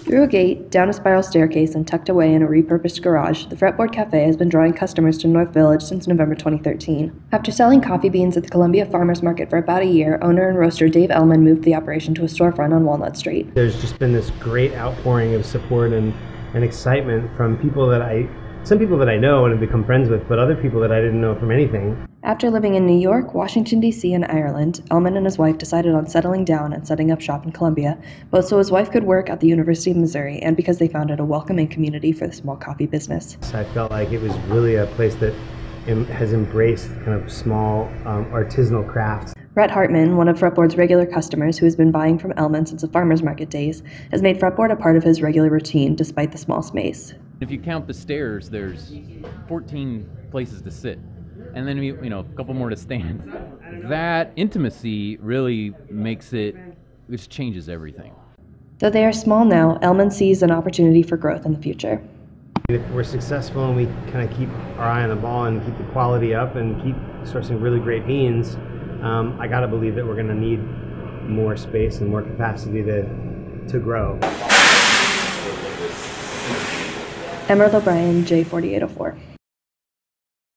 Through a gate, down a spiral staircase, and tucked away in a repurposed garage, the Fretboard Cafe has been drawing customers to North Village since November 2013. After selling coffee beans at the Columbia Farmers Market for about a year, owner and roaster Dave Ellman moved the operation to a storefront on Walnut Street. There's just been this great outpouring of support and excitement from some people that I know and have become friends with, but other people that I didn't know from anything. After living in New York, Washington, D.C., and Ireland, Ellman and his wife decided on settling down and setting up shop in Columbia, both so his wife could work at the University of Missouri and because they founded a welcoming community for the small coffee business. I felt like it was really a place that has embraced kind of small artisanal crafts. Brett Hartman, one of Fretboard's regular customers who has been buying from Ellman since the farmers market days, has made Fretboard a part of his regular routine despite the small space. If you count the stairs, there's 14 places to sit, and then a couple more to stand. That intimacy really which changes everything. Though they are small now, Ellman sees an opportunity for growth in the future. If we're successful and we kind of keep our eye on the ball and keep the quality up and keep sourcing really great beans, I gotta believe that we're gonna need more space and more capacity to grow. Emerald O'Brien, J4804.